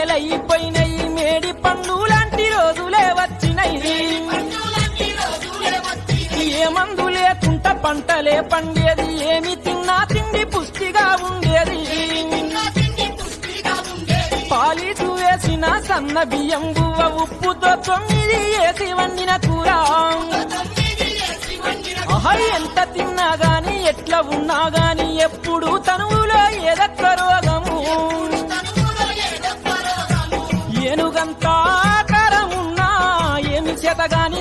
ఏలైపోయినయి మేడి పండు లాంటి రోజులే వచ్చినయి ఏ మందు లేకుండా పంటలే పండేది ఏమి తిన్నా తిండి పుష్టిగా ఉండేది పాలిసు వేసిన సన్న బియ్యం గువ్వ ఉప్పుతో 9 వేసి వండిన కూర ఎంత తిన్నా గాని ఎట్లా ఉన్నా గాని ఎప్పుడు తనువులో ఏదొక్క రోగము ఏనుగంతా ఆకారమున్నా ఏమి చేతగాని